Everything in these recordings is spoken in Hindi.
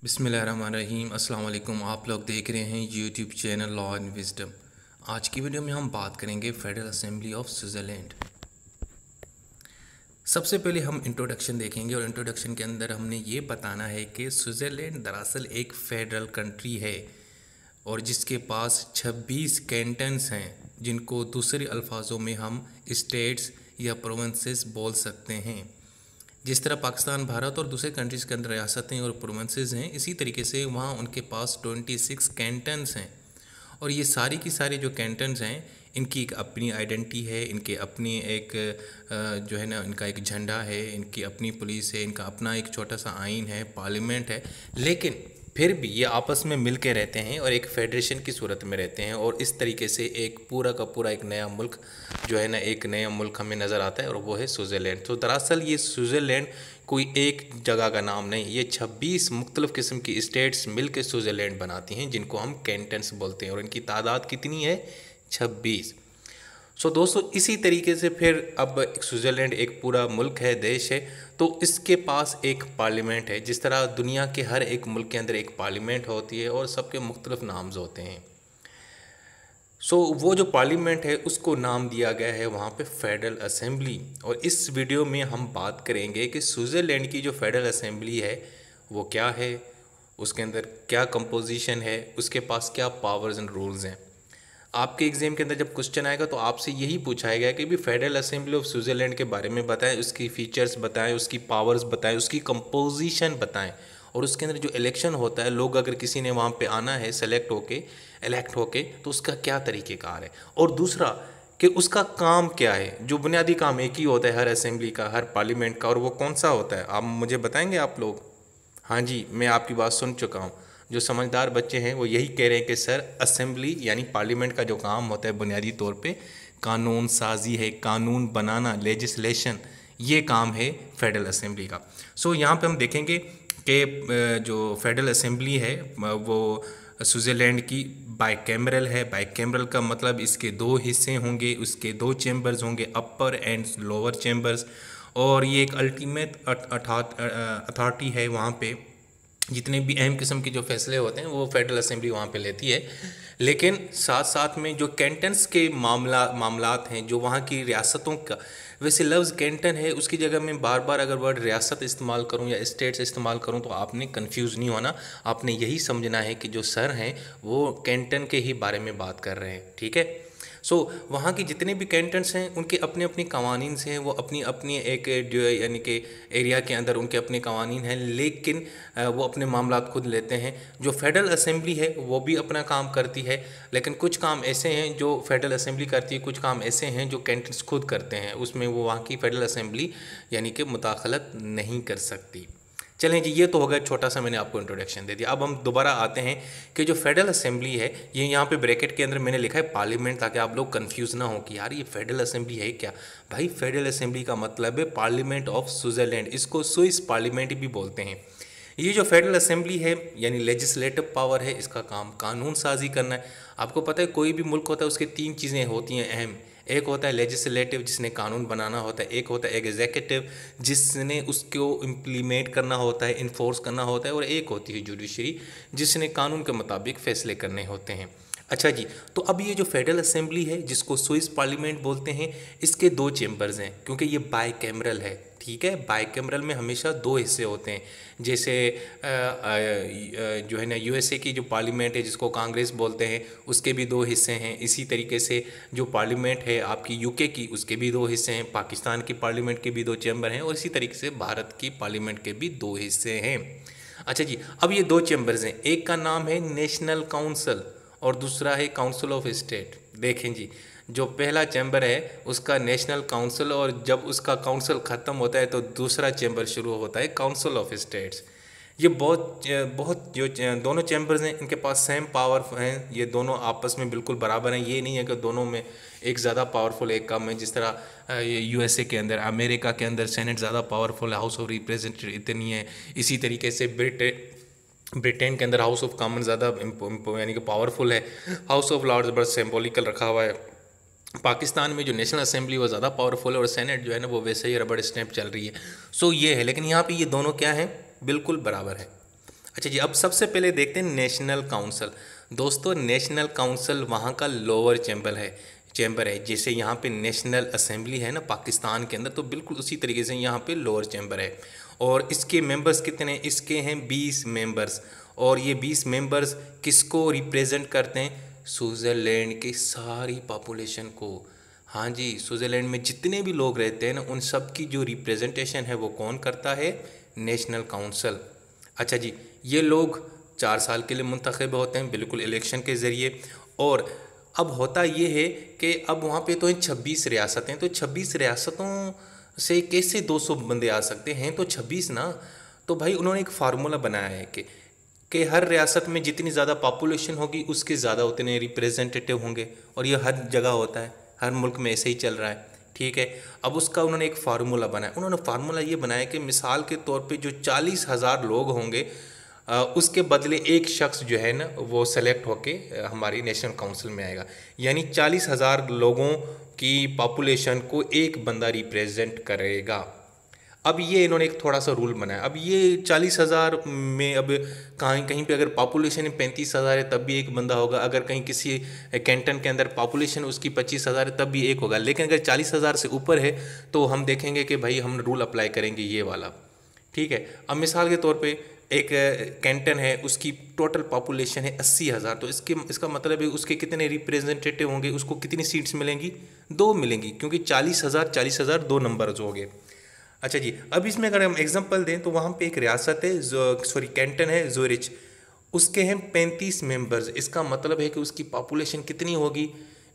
बिस्मिल्लाहिर्रहमानिर्रहीम। अस्सलाम वालेकुम। आप लोग देख रहे हैं YouTube channel law and wisdom. आज की वीडियो में हम बात करेंगे फेडरल असेंबली ऑफ स्विट्ज़रलैंड। सबसे पहले हम इंट्रोडक्शन देखेंगे और इंट्रोडक्शन के अंदर हमने ये बताना है कि स्विट्ज़रलैंड दरअसल एक फेडरल कंट्री है और जिसके पास 26 कैंटन्स हैं, जिनको दूसरे अल्फाजों में हम स्टेट्स या प्रोविंसेस बोल सकते हैं। जिस तरह पाकिस्तान, भारत और दूसरे कंट्रीज़ के अंदर रियासतें और प्रोविंसेस हैं, इसी तरीके से वहाँ उनके पास 26 कैंटन्स हैं। और ये सारी की सारी जो कैंटन्स हैं, इनकी एक अपनी आइडेंटिटी है, इनके अपनी एक जो है ना, इनका एक झंडा है, इनकी अपनी पुलिस है, इनका अपना एक छोटा सा आइन है, पार्लियामेंट है। लेकिन फिर भी ये आपस में मिल के रहते हैं और एक फेडरेशन की सूरत में रहते हैं। और इस तरीके से एक पूरा का पूरा एक नया मुल्क जो है ना, एक नया मुल्क हमें नज़र आता है और वो है स्विट्ज़रलैंड। तो दरअसल ये स्विट्ज़रलैंड कोई एक जगह का नाम नहीं, ये 26 मुख्तलिफ़ किस्म की स्टेट्स मिल के स्विट्ज़रलैंड बनाती हैं, जिनको हम कैंटन्स बोलते हैं। और इनकी तादाद कितनी है? 26। सो दोस्तों, इसी तरीके से फिर अब स्विट्ज़रलैंड एक पूरा मुल्क है, देश है, तो इसके पास एक पार्लियामेंट है। जिस तरह दुनिया के हर एक मुल्क के अंदर एक पार्लियामेंट होती है और सबके मुख्तलिफ नाम्स होते हैं। वो जो पार्लियामेंट है उसको नाम दिया गया है वहाँ पे फेडरल असेंबली। और इस वीडियो में हम बात करेंगे कि स्विट्ज़रलैंड की जो फेडरल असेंबली है वो क्या है, उसके अंदर क्या कंपोजिशन है, उसके पास क्या पावर्स एंड रूल्स हैं। आपके एग्जाम के अंदर जब क्वेश्चन आएगा तो आपसे यही पूछा गया कि भी फेडरल असेंबली ऑफ स्विट्ज़रलैंड के बारे में बताएं, उसकी फीचर्स बताएं, उसकी पावर्स बताएं, उसकी कंपोजिशन बताएं। और उसके अंदर जो इलेक्शन होता है, लोग अगर किसी ने वहाँ पे आना है इलेक्ट होके तो उसका क्या तरीक़ेकार है। और दूसरा कि उसका काम क्या है, जो बुनियादी काम एक ही होता है हर असेंबली का, हर पार्लियामेंट का, और वो कौन सा होता है, आप मुझे बताएंगे आप लोग? हाँ जी, मैं आपकी बात सुन चुका हूँ। जो समझदार बच्चे हैं वो यही कह रहे हैं कि सर, असेंबली यानी पार्लियामेंट का जो काम होता है बुनियादी तौर पे कानून साजी है, कानून बनाना, लेजिस्लेशन, ये काम है फेडरल असेंबली का। यहाँ पे हम देखेंगे कि जो फेडरल असेंबली है वो स्विट्ज़रलैंड की बाइकैमरल है। बाइकैमरल का मतलब इसके दो हिस्से होंगे, उसके दो चैम्बर्स होंगे, अपर एंड लोअर चैम्बर्स। और ये एक अल्टीमेट अथॉरिटी है, वहाँ पे जितने भी अहम किस्म के जो फैसले होते हैं वो फेडरल असेंबली वहाँ पे लेती है। लेकिन साथ साथ में जो कैंटन्स के मामलात हैं, जो वहाँ की रियासतों का, वैसे लफ्ज़ कैंटन है, उसकी जगह मैं बार बार अगर वर्ड रियासत इस्तेमाल करूँ या स्टेट्स इस्तेमाल करूँ तो आपने कंफ्यूज नहीं होना। आपने यही समझना है कि जो सर हैं वो कैंटन के ही बारे में बात कर रहे हैं, ठीक है। वहाँ की जितने भी कैंटन्स हैं उनके अपने अपने कवानीन से हैं, वो अपनी अपनी एक जो यानी कि एरिया के अंदर उनके अपने कवानीन हैं, लेकिन वो अपने मामलात खुद लेते हैं। जो फेडरल असेंबली है वो भी अपना काम करती है, लेकिन कुछ काम ऐसे हैं जो फेडरल असेंबली करती है, कुछ काम ऐसे हैं जो कैंटन्स खुद करते हैं, उसमें वो वहाँ की फेडरल असेंबली यानी कि मुदाखलत नहीं कर सकती। चलें जी, ये तो हो गया छोटा सा, मैंने आपको इंट्रोडक्शन दे दिया। अब हम दोबारा आते हैं कि जो फेडरल असेंबली है, ये यहाँ पे ब्रैकेट के अंदर मैंने लिखा है पार्लियामेंट, ताकि आप लोग कंफ्यूज ना हो कि यार ये फेडरल असेंबली है क्या। भाई, फेडरल असेंबली का मतलब है पार्लियामेंट ऑफ स्विट्ज़रलैंड, इसको स्विस पार्लियामेंट भी बोलते हैं। ये जो फेडरल असेंबली है यानी लेजिस्लेटिव पावर है, इसका काम कानून साजी करना है। आपको पता है कोई भी मुल्क होता है उसके तीन चीज़ें होती हैं अहम। एक होता है लेजिस्लेटिव, जिसने कानून बनाना होता है, एक होता है एग्जीक्यूटिव, जिसने उसको इम्प्लीमेंट करना होता है, इन्फोर्स करना होता है, और एक होती है जुडिशरी, जिसने कानून के मुताबिक फ़ैसले करने होते हैं। अच्छा जी, तो अब ये जो फेडरल असेंबली है जिसको स्विस पार्लियामेंट बोलते हैं, इसके दो चैम्बर्स हैं क्योंकि ये बाइकैमरल है, ठीक है। बाइकैमरल में हमेशा दो हिस्से होते हैं। जैसे जो है ना, यूएसए की जो पार्लियामेंट है जिसको कांग्रेस बोलते हैं, उसके भी दो हिस्से हैं। इसी तरीके से जो पार्लियामेंट है आपकी यूके की, उसके भी दो हिस्से हैं। पाकिस्तान की पार्लियामेंट के भी दो चैम्बर हैं और इसी तरीके से भारत की पार्लियामेंट के भी दो हिस्से हैं। अच्छा जी, अब ये दो चैम्बर्स हैं, एक का नाम है नेशनल काउंसिल और दूसरा है काउंसिल ऑफ स्टेट। देखें जी, जो पहला चैम्बर है उसका नेशनल काउंसिल, और जब उसका काउंसिल ख़त्म होता है तो दूसरा चैम्बर शुरू होता है, काउंसिल ऑफ स्टेट्स। ये बहुत बहुत जो दोनों चैम्बर्स हैं इनके पास सेम पावर हैं, ये दोनों आपस में बिल्कुल बराबर हैं। ये नहीं है कि दोनों में एक ज़्यादा पावरफुल एक कम है। जिस तरह यूएसए के अंदर, अमेरिका के अंदर सेनेट ज़्यादा पावरफुल है, हाउस ऑफ रिप्रेजेंटेटिव इतनी है। इसी तरीके से ब्रिटेन के अंदर हाउस ऑफ कॉमन ज़्यादा यानी कि पावरफुल है। हाउस ऑफ लॉर्ड्स बड़ा सिंबॉलिकल रखा हुआ है। पाकिस्तान में जो नेशनल असेंबली वो ज़्यादा पावरफुल है और सेनेट जो है ना वो वैसे ही रबड़ स्टैंप चल रही है। ये है, लेकिन यहाँ पे ये दोनों क्या हैं, बिल्कुल बराबर है। अच्छा जी, अब सबसे पहले देखते हैं नेशनल काउंसिल। दोस्तों नेशनल काउंसिल वहाँ का लोअर चैम्बर है जैसे यहाँ पे नेशनल असेंबली है ना पाकिस्तान के अंदर, तो बिल्कुल उसी तरीके से यहाँ पे लोअर चैम्बर है। और इसके मेंबर्स कितने, इसके हैं 20 मेंबर्स। और ये 20 मेंबर्स किसको रिप्रेजेंट करते हैं, स्विट्ज़रलैंड की सारी पॉपुलेशन को। हाँ जी, स्विट्ज़रलैंड में जितने भी लोग रहते हैं ना उन सब की जो रिप्रेजेंटेशन है वो कौन करता है, नेशनल काउंसिल। अच्छा जी, ये लोग 4 साल के लिए मुंतखब होते हैं बिल्कुल इलेक्शन के ज़रिए। और अब होता ये है कि अब वहाँ पे तो 26 रियासतें, तो 26 रियासतों से कैसे 200 बंदे आ सकते हैं, तो 26 ना। तो भाई उन्होंने एक फार्मूला बनाया है कि हर रियासत में जितनी ज़्यादा पॉपुलेशन होगी उसके ज़्यादा उतने रिप्रेजेंटेटिव होंगे। और ये हर जगह होता है, हर मुल्क में ऐसे ही चल रहा है, ठीक है। अब उसका उन्होंने एक फार्मूला बनाया। उन्होंने फार्मूला ये बनाया कि मिसाल के तौर पे जो 40,000 लोग होंगे उसके बदले एक शख्स जो है ना वो सेलेक्ट होके हमारी नेशनल काउंसिल में आएगा। यानी 40,000 लोगों की पॉपुलेशन को एक बंदा रिप्रेजेंट करेगा। अब ये इन्होंने एक थोड़ा सा रूल बनाया। अब ये 40,000 में अब कहीं कहीं पे अगर पॉपुलेशन 35,000 है तब भी एक बंदा होगा, अगर कहीं किसी कैंटन के अंदर पॉपुलेशन उसकी 25,000 है तब भी एक होगा। लेकिन अगर 40,000 से ऊपर है तो हम देखेंगे कि भाई हम रूल अप्लाई करेंगे ये वाला, ठीक है। अब मिसाल के तौर पे एक कैंटन है, उसकी टोटल पॉपुलेशन है 80,000, तो इसका मतलब है उसके कितने रिप्रेजेंटेटिव होंगे, उसको कितनी सीट्स मिलेंगी, 2 मिलेंगी, क्योंकि 40,000 2 नंबर्स हो गए। अच्छा जी, अब इसमें अगर हम एग्जांपल दें तो वहाँ पे एक रियासत है, सॉरी कैंटन है ज़ूरिच, उसके हैं 35 मेंबर्स। इसका मतलब है कि उसकी पॉपुलेशन कितनी होगी,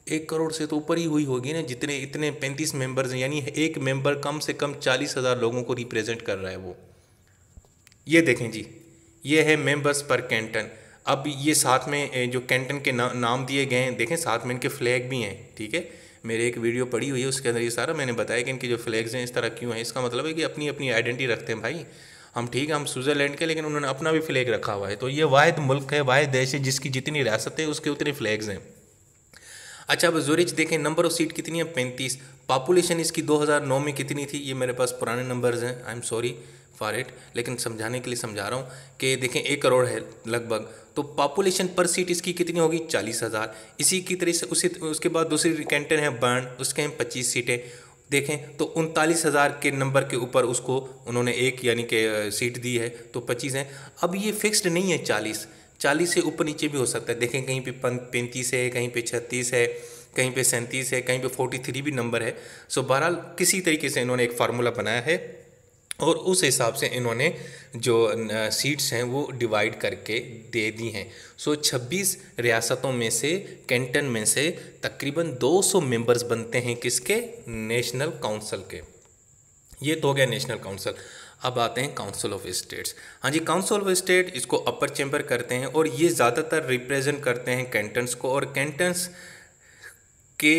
1 करोड़ से तो ऊपर ही हुई होगी ना, जितने इतने 35 मेंबर्स हैं। यानी एक मेंबर कम से कम 40,000 लोगों को रिप्रेजेंट कर रहा है वो। ये देखें जी, ये है मेंबर्स पर कैंटन। अब ये साथ में जो कैंटन के नाम दिए गए हैं, देखें साथ में इनके फ्लैग भी हैं, ठीक है। मेरे एक वीडियो पड़ी हुई है उसके अंदर ये सारा मैंने बताया कि इनके जो फ्लैग्स हैं इस तरह क्यों हैं। इसका मतलब है कि अपनी अपनी आइडेंटिटी रखते हैं भाई। हम ठीक है, हम स्विट्ज़रलैंड के, लेकिन उन्होंने अपना भी फ्लैग रखा हुआ है। तो ये वाहिद मुल्क है, वाहिद देश है जिसकी जितनी रियासतें उसके उतने फ्लैग्स हैं। अच्छा, अब ज़ूरिच देखें, नंबर ऑफ सीट कितनी है, 35। पॉपुलेशन इसकी 2009 में कितनी थी, ये मेरे पास पुराने नंबर्स हैं, I am sorry for it, लेकिन समझाने के लिए समझा रहा हूँ कि देखें 1 करोड़ है लगभग, तो पॉपुलेशन पर सीट इसकी कितनी होगी, 40,000। इसी की तरह से उसके बाद दूसरी कैंटन है बर्न, उसके हैं 25 सीटें। देखें तो 39,000 के नंबर के ऊपर उसको उन्होंने एक यानी कि सीट दी है, तो 25 हैं। अब ये फिक्स्ड नहीं है 40 से ऊपर नीचे भी हो सकता है। देखें कहीं पे 35 है, कहीं पे 36 है, कहीं पे 37 है, कहीं पे 43 भी नंबर है। सो बहरहाल किसी तरीके से इन्होंने एक फार्मूला बनाया है और उस हिसाब से इन्होंने जो सीट्स हैं वो डिवाइड करके दे दी हैं। सो 26 रियासतों में से, कैंटन में से तकरीबन 200 मेंबर्स बनते हैं किसके, नेशनल काउंसिल के। ये तो हो गया नेशनल काउंसिल। अब आते हैं काउंसिल ऑफ स्टेट्स। हाँ जी, काउंसिल ऑफ स्टेट इसको अपर चैम्बर करते हैं और ये ज़्यादातर रिप्रेजेंट करते हैं कैंटन्स को। और कैंटन्स के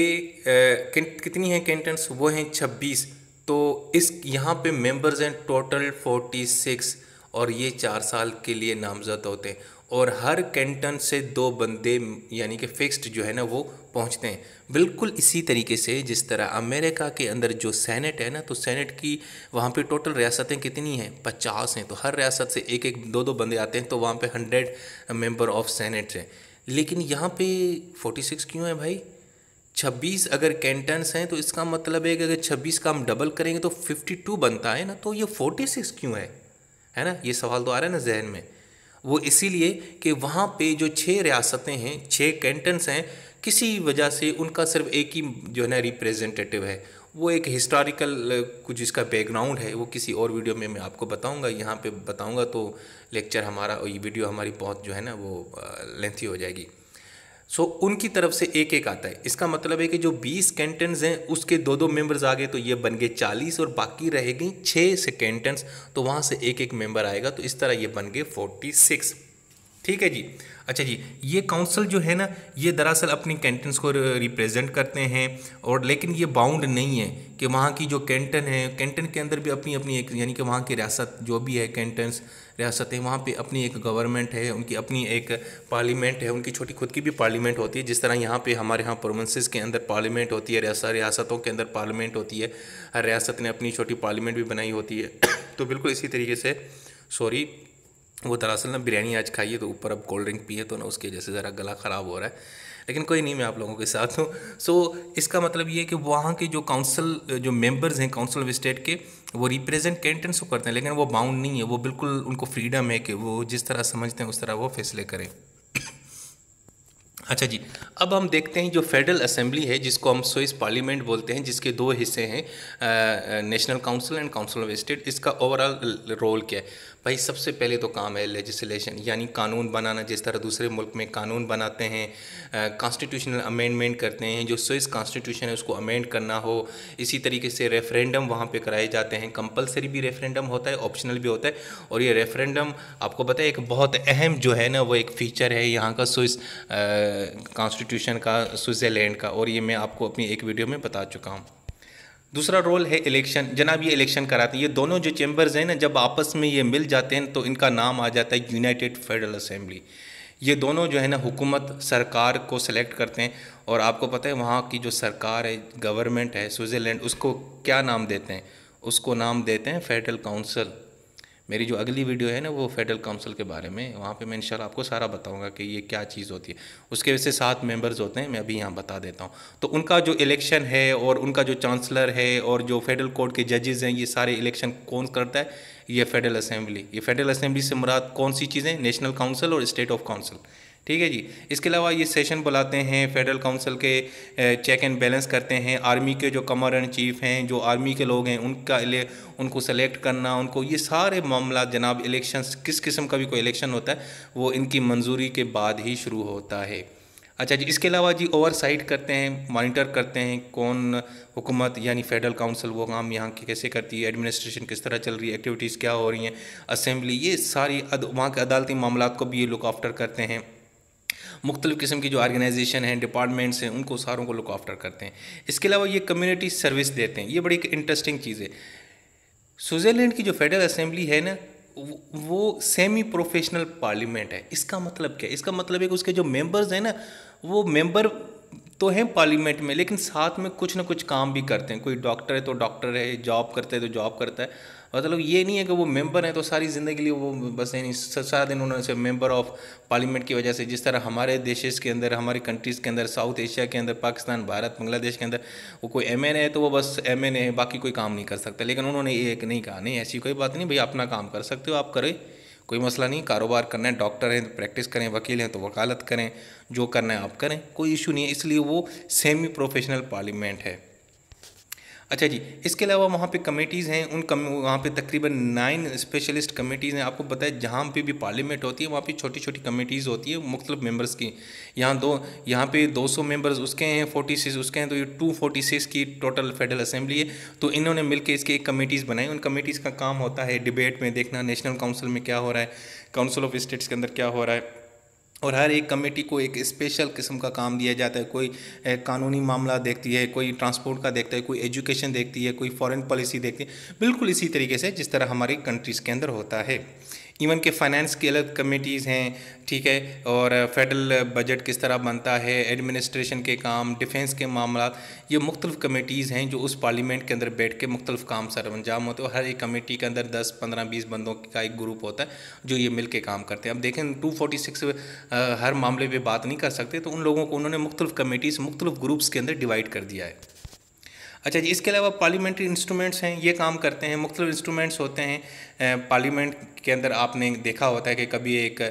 कितनी हैं कैंटन्स, वो हैं 26। तो इस यहाँ पे मेंबर्स हैं टोटल 46 और ये 4 साल के लिए नामजद होते हैं। और हर कैंटन से 2 बंदे यानी कि फिक्स्ड जो है ना वो पहुँचते हैं। बिल्कुल इसी तरीके से जिस तरह अमेरिका के अंदर जो सेनेट है ना, तो सेनेट की वहाँ पे टोटल रियासतें कितनी हैं, 50 हैं। तो हर रियासत से एक एक 2 2 बंदे आते हैं, तो वहाँ पे 100 मेंबर ऑफ सेनेट हैं। लेकिन यहाँ पे 46 क्यों है भाई, 26 अगर कैंटन्स हैं तो इसका मतलब है कि अगर 26 का हम डबल करेंगे तो 52 बनता है ना, तो ये 46 क्यों है ना। ये सवाल तो आ रहा है ना जहन में। वो इसीलिए कि वहाँ पे जो 6 रियासतें हैं, 6 कैंटन्स हैं, किसी वजह से उनका सिर्फ एक ही जो है ना रिप्रेजेंटेटिव है। वो एक हिस्टोरिकल कुछ इसका बैकग्राउंड है, वो किसी और वीडियो में मैं आपको बताऊंगा। यहाँ पे बताऊंगा तो लेक्चर हमारा और ये वीडियो हमारी बहुत जो है ना वो लेंथी हो जाएगी। सो उनकी तरफ से एक एक आता है। इसका मतलब है कि जो 20 कैंटन्स हैं उसके 2 2 मेंबर्स आ गए, तो ये बन गए 40 और बाकी रह गई 6 से कैंटन्स, तो वहाँ से एक एक मेंबर आएगा, तो इस तरह ये बन गए 46। ठीक है जी। अच्छा जी, ये काउंसिल जो है ना ये दरअसल अपनी कैंटन्स को रिप्रेजेंट करते हैं। और लेकिन ये बाउंड नहीं है कि वहाँ की जो कैंटन है, कैंटन के अंदर भी अपनी अपनी एक यानी कि वहाँ की रियासत जो भी है, कैंटन्स रियासतें, वहाँ पे अपनी एक गवर्नमेंट है, उनकी अपनी एक पार्लियामेंट है, उनकी छोटी खुद की भी पार्लियामेंट होती है। जिस तरह यहाँ पे हमारे यहाँ प्रोविंसेस के अंदर पार्लियामेंट होती है, रियासतों के अंदर पार्लियामेंट होती है, हर रियासत ने अपनी छोटी पार्लियामेंट भी बनाई होती है। तो बिल्कुल इसी तरीके से वो दरअसल ना बिरयानी आज खाई है तो ऊपर अब कोल्ड ड्रिंक पिए तो ना उसकी वजह से ज़रा गला ख़राब हो रहा है, लेकिन कोई नहीं, मैं आप लोगों के साथ हूँ। सो इसका मतलब ये है कि वहाँ के जो काउंसिल जो मेंबर्स हैं काउंसिल ऑफ स्टेट के, वो रिप्रेजेंट कैंटन्स को करते हैं, लेकिन वो बाउंड नहीं है, वो बिल्कुल उनको फ्रीडम है कि वो जिस तरह समझते हैं उस तरह वो फैसले करें। अच्छा जी, अब हम देखते हैं जो फेडरल असेंबली है जिसको हम स्विस पार्लियामेंट बोलते हैं, जिसके दो हिस्से हैं, national council and council of state. इसका ओवरऑल रोल क्या है भाई? सबसे पहले तो काम है लेजिस्लेशन, यानी कानून बनाना, जिस तरह दूसरे मुल्क में कानून बनाते हैं, कॉन्स्टिट्यूशनल अमेंडमेंट करते हैं, जो स्विस कॉन्स्टिट्यूशन है उसको अमेंड करना हो। इसी तरीके से रेफरेंडम वहाँ पे कराए जाते हैं, कंपलसरी भी रेफरेंडम होता है, ऑप्शनल भी होता है। और ये रेफरेंडम आपको पता है एक बहुत अहम जो है ना वो एक फ़ीचर है यहाँ का स्विस कॉन्स्टिट्यूशन का, स्विट्ज़रलैंड का, और ये मैं आपको अपनी एक वीडियो में बता चुका हूँ। दूसरा रोल है इलेक्शन। जनाब ये इलेक्शन कराते हैं, ये दोनों जो चैम्बर्स हैं ना जब आपस में ये मिल जाते हैं तो इनका नाम आ जाता है यूनाइटेड फेडरल असेंबली। ये दोनों जो है ना हुकूमत सरकार को सेलेक्ट करते हैं, और आपको पता है वहाँ की जो सरकार है, गवर्नमेंट है स्विट्ज़रलैंड, उसको क्या नाम देते हैं? उसको नाम देते हैं फेडरल काउंसिल। मेरी जो अगली वीडियो है ना वो फेडरल काउंसिल के बारे में, वहाँ पे मैं इंशाल्लाह आपको सारा बताऊंगा कि ये क्या चीज़ होती है। उसके वजह से 7 मेंबर्स होते हैं, मैं अभी यहाँ बता देता हूँ। तो उनका जो इलेक्शन है और उनका जो चांसलर है और जो फेडरल कोर्ट के जजेस हैं, ये सारे इलेक्शन कौन करता है? ये फेडरल असेंबली। ये फेडरल असेंबली से मुराद कौन सी चीज़ें? नेशनल काउंसिल और स्टेट ऑफ काउंसिल, ठीक है जी। इसके अलावा ये सेशन बुलाते हैं, फेडरल काउंसिल के चेक एंड बैलेंस करते हैं, आर्मी के जो कमांडर इन चीफ हैं, जो आर्मी के लोग हैं उनको सेलेक्ट करना, उनको ये सारे मामला जनाब इलेक्शंस, किस किस्म का भी कोई इलेक्शन होता है वो इनकी मंजूरी के बाद ही शुरू होता है। अच्छा जी, इसके अलावा जी ओवरसाइट करते हैं, मॉनिटर करते हैं कौन हुकूमत यानी फेडरल काउंसिल वो काम यहाँ की कैसे करती है, एडमिनिस्ट्रेशन किस तरह चल रही है, एक्टिविटीज़ क्या हो रही हैं, असेंबली, ये सारी वहाँ के अदालती मामला को भी ये लुक आफ्टर करते हैं। मुख्तलिफ़ किस्म की जो ऑर्गेनाइजेशन हैं, डिपार्टमेंट्स हैं, उनको सारों को लुक आफ्टर करते हैं। इसके अलावा ये कम्युनिटी सर्विस देते हैं। ये बड़ी एक इंटरेस्टिंग चीज़ है। स्विट्ज़रलैंड की जो फेडरल असेंबली है ना वो सेमी प्रोफेशनल पार्लियामेंट है। इसका मतलब क्या है? इसका मतलब है कि उसके जो मेंबर्स हैं ना वो मेंबर तो हैं पार्लियामेंट में, लेकिन साथ में कुछ ना कुछ काम भी करते हैं। कोई डॉक्टर है तो डॉक्टर है, जॉब करते हैं तो जॉब करता है। मतलब ये नहीं है कि वो मेंबर हैं तो सारी ज़िंदगी के लिए वो बस नहीं, सारा दिन उन्होंने मेंबर ऑफ पार्लियामेंट की वजह से, जिस तरह हमारे देशेस के अंदर, हमारी कंट्रीज़ के अंदर, साउथ एशिया के अंदर, पाकिस्तान, भारत, बांग्लादेश के अंदर वो कोई एमएनए है तो वो बस एमएनए है, बाकी कोई काम नहीं कर सकता। लेकिन उन्होंने ये एक नहीं कहा, नहीं ऐसी कोई बात नहीं भाई, अपना काम कर सकते हो, आप करें, कोई मसला नहीं। कारोबार करना है, डॉक्टर हैं तो प्रैक्टिस करें, वकील हैं तो वकालत करें, जो करना है आप करें, कोई इशू नहीं है। इसलिए वो सेमी प्रोफेशनल पार्लियामेंट है। अच्छा जी, इसके अलावा वहाँ पे कमेटीज़ हैं, वहाँ पे तकरीबन 9 स्पेशलिस्ट कमेटीज़ हैं। आपको पता है जहाँ पे भी पार्लियामेंट होती है वहाँ पे छोटी छोटी कमेटीज़ होती है मुख्तलिफ मेंबर्स की। यहाँ पे 200 मेंबर्स उसके हैं, 46 उसके हैं, तो ये 246 की टोटल फेडरल असेंबली है। तो इन्होंने मिलकर इसके एक कमेटीज़ बनाई। उन कमेटीज़ का काम होता है डिबेट में देखना, नेशनल काउंसिल में क्या हो रहा है, काउंसिल ऑफ स्टेट्स के अंदर क्या हो रहा है, और हर एक कमेटी को एक स्पेशल किस्म का काम दिया जाता है। कोई कानूनी मामला देखती है, कोई ट्रांसपोर्ट का देखता है, कोई एजुकेशन देखती है, कोई फॉरेन पॉलिसी देखती है, बिल्कुल इसी तरीके से जिस तरह हमारी कंट्रीज़ के अंदर होता है। इवन के फाइनेंस की अलग कमेटीज़ हैं, ठीक है, और फेडरल बजट किस तरह बनता है, एडमिनिस्ट्रेशन के काम, डिफेंस के मामला, ये मुख्तलिफ कमेटीज़ हैं जो उस पार्लियामेंट के अंदर बैठ के मुख्तलिफ काम सर अंजाम होते हैं। और हर एक कमेटी के अंदर 10, 15, 20 बंदों का एक ग्रुप होता है जो ये मिल के काम करते हैं। अब देखें 246 हर मामले पे बात नहीं कर सकते, तो उन लोगों को उन्होंने मुख्तलिफ कमेटीज़, मुख्तलिफ ग्रुप्स के अंदर डिवाइड कर दिया है। अच्छा जी, इसके अलावा पार्लियामेंट्री इंस्ट्रूमेंट्स हैं, ये काम करते हैं। मुख्तलिफ इंस्ट्रूमेंट्स होते हैं पार्लियामेंट के अंदर। आपने देखा होता है कि कभी एक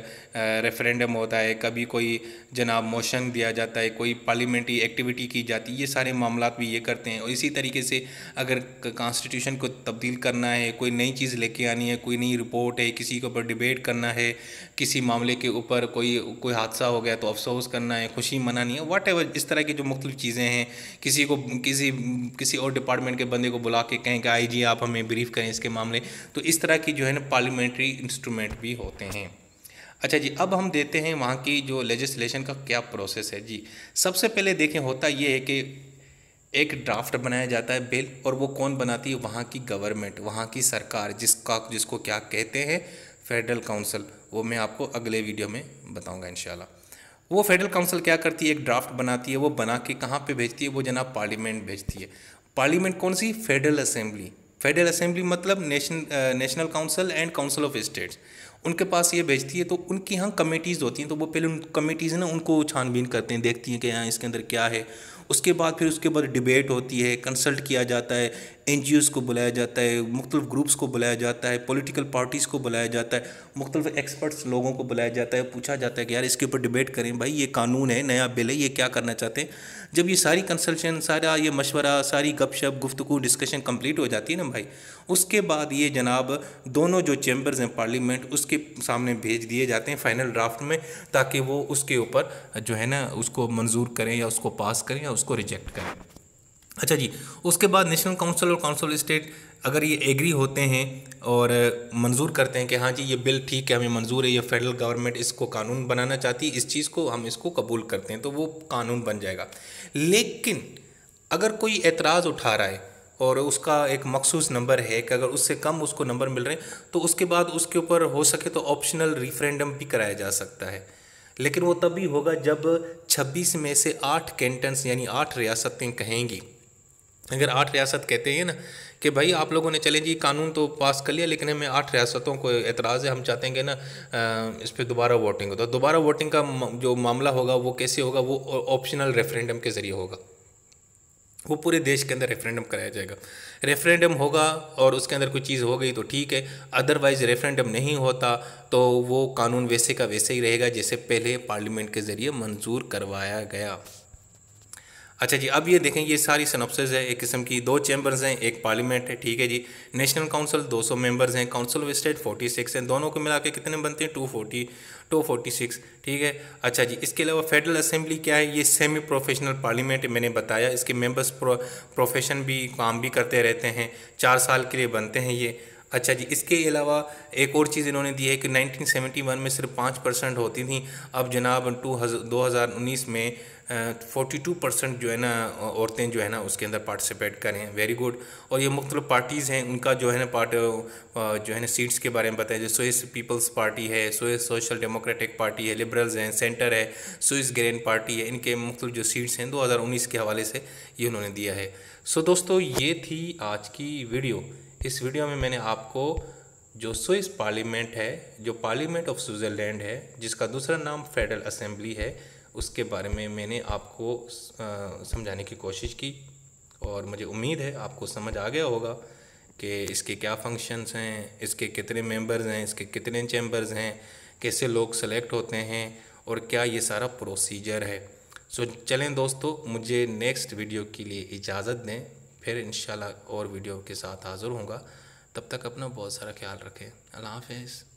रेफरेंडम होता है, कभी कोई जनाब मोशन दिया जाता है, कोई पार्लियामेंट्री एक्टिविटी की जाती है, ये सारे मामला भी ये करते हैं। और इसी तरीके से अगर कॉन्स्टिट्यूशन को तब्दील करना है, कोई नई चीज़ लेके आनी है, कोई नई रिपोर्ट है, किसी के ऊपर डिबेट करना है, किसी मामले के ऊपर कोई हादसा हो गया तो अफसोस करना है, खुशी मनानी है, वट एवर, इस तरह की जो मुख्तलिफ चीज़ें हैं, किसी और डिपार्टमेंट के बंदे को बुला के कहें कि आई जी आप हमें ब्रीफ करें इसके मामले, तो इस तरह की जो है ना पार्लियामेंट्री इंस्ट्रूमेंट भी होते हैं। अच्छा जी, अब हम देते हैं वहाँ की जो लेजिस्लेशन का क्या प्रोसेस है जी। सबसे पहले देखें, होता ये है कि एक ड्राफ्ट बनाया जाता है बिल, और वो कौन बनाती है? वहाँ की गवर्नमेंट, वहाँ की सरकार, जिसको क्या कहते हैं, फेडरल काउंसिल। वो मैं आपको अगले वीडियो में बताऊँगा इंशाल्लाह। वो फेडरल काउंसिल क्या करती है? एक ड्राफ्ट बनाती है, वो बना के कहाँ पे भेजती है? वो जनाब पार्लियामेंट भेजती है। पार्लियामेंट कौन सी? Federal assembly. फेडरल असेंबली मतलब national council and council of states. उनके पास ये भेजती है, तो उनकी यहाँ कमेटीज़ होती हैं, तो वो पहले उन कमेटीज़ ना उनको छानबीन करते हैं, देखती हैं कि यहाँ इसके अंदर क्या है। उसके बाद फिर उसके बाद डिबेट होती है, कंसल्ट किया जाता है, एनजीओज़ को बुलाया जाता है, मुख्तलिफ ग्रुप्स को बुलाया जाता है, पॉलिटिकल पार्टीज़ को बुलाया जाता है, मुख्तलिफ एक्सपर्ट्स लोगों को बुलाया जाता है, पूछा जाता है कि यार इसके ऊपर डिबेट करें, भाई ये कानून है, नया बिल है, ये क्या करना चाहते हैं। जब ये सारी कंसल्टेशन, सारा ये मशवरा, सारी गपशप गुफ्तगू डिस्कशन कंप्लीट हो जाती है ना भाई, उसके बाद ये जनाब दोनों जो चैम्बर्स हैं पार्लियामेंट, उसके सामने भेज दिए जाते हैं फाइनल ड्राफ्ट में, ताकि वो उसके ऊपर जो है ना उसको मंजूर करें या उसको पास करें या उसको रिजेक्ट करें। अच्छा जी, उसके बाद नेशनल काउंसिल और काउंसिल स्टेट अगर ये एग्री होते हैं और मंजूर करते हैं कि हाँ जी ये बिल ठीक है, हमें मंजूर है, ये फेडरल गवर्नमेंट इसको कानून बनाना चाहती है, इस चीज़ को हम इसको कबूल करते हैं, तो वो कानून बन जाएगा। लेकिन अगर कोई एतराज़ उठा रहा है और उसका एक मखसूस नंबर है कि अगर उससे कम उसको नंबर मिल रहे हैं, तो उसके बाद उसके ऊपर हो सके तो ऑप्शनल रिफरेंडम भी कराया जा सकता है। लेकिन वो तभी होगा जब 26 में से 8 कैंटन्स यानी 8 रियासतें कहेंगी। अगर 8 रियासत कहते हैं ना कि भाई आप लोगों ने चले जी कानून तो पास कर लिया, लेकिन हमें 8 रियासतों को एतराज़ है, हम चाहते हैं कि ना इस पर दोबारा वोटिंग हो, तो दोबारा वोटिंग का जो मामला होगा वो कैसे होगा, वो ऑप्शनल रेफरेंडम के ज़रिए होगा। वो पूरे देश के अंदर रेफरेंडम कराया जाएगा। रेफरेंडम होगा और उसके अंदर कोई चीज़ हो गई तो ठीक है, अदरवाइज़ रेफरेंडम नहीं होता तो वो कानून वैसे का वैसे ही रहेगा जैसे पहले पार्लियामेंट के ज़रिए मंजूर करवाया गया। अच्छा जी, अब ये देखें, ये सारी सिनॉप्सिस है एक किस्म की। 2 चैम्बर्स हैं, एक पार्लियामेंट है, ठीक है जी। नेशनल काउंसिल 200 मेंबर्स हैं, काउंसिल ऑफ स्टेट 46 हैं, दोनों को मिला के कितने बनते हैं 246, ठीक है। अच्छा जी, इसके अलावा फेडरल असेंबली क्या है, ये सेमी प्रोफेशनल पार्लियामेंट मैंने बताया, इसके मेंबर्स प्रोफेशन भी काम भी करते रहते हैं, 4 साल के लिए बनते हैं ये। अच्छा जी, इसके अलावा एक और चीज़ इन्होंने दी है कि 1971 में सिर्फ 5% होती थी, अब जनाब 2019 में 42% जो है ना औरतें जो है ना उसके अंदर पार्टिसिपेट करें। Very good. और ये मुख्तलिफ पार्टीज़ हैं, उनका जो है ना जो है ना सीट्स के बारे में बताया, जो स्विस पीपल्स पार्टी है, स्विस सोशल डेमोक्रेटिक पार्टी है, लिबरल्स हैं, सेंटर है, स्विस ग्रीन पार्टी है, इनके मुख्तलिफ जो सीट्स हैं 2019 के हवाले से ये उन्होंने दिया है। सो दोस्तों, ये थी आज की वीडियो। इस वीडियो में मैंने आपको जो स्विस पार्लियामेंट है, जो पार्लियामेंट ऑफ स्विट्ज़रलैंड है, जिसका दूसरा नाम फेडरल असेंबली है, उसके बारे में मैंने आपको समझाने की कोशिश की और मुझे उम्मीद है आपको समझ आ गया होगा कि इसके क्या फंक्शंस हैं, इसके कितने मेंबर्स हैं, इसके कितने चैम्बर्स हैं, कैसे लोग सेलेक्ट होते हैं और क्या ये सारा प्रोसीजर है। सो चलें दोस्तों, मुझे नेक्स्ट वीडियो के लिए इजाज़त दें, फिर इंशाल्लाह और वीडियो के साथ हाज़िर होऊंगा। तब तक अपना बहुत सारा ख्याल रखें। अल्लाह हाफ़िज़।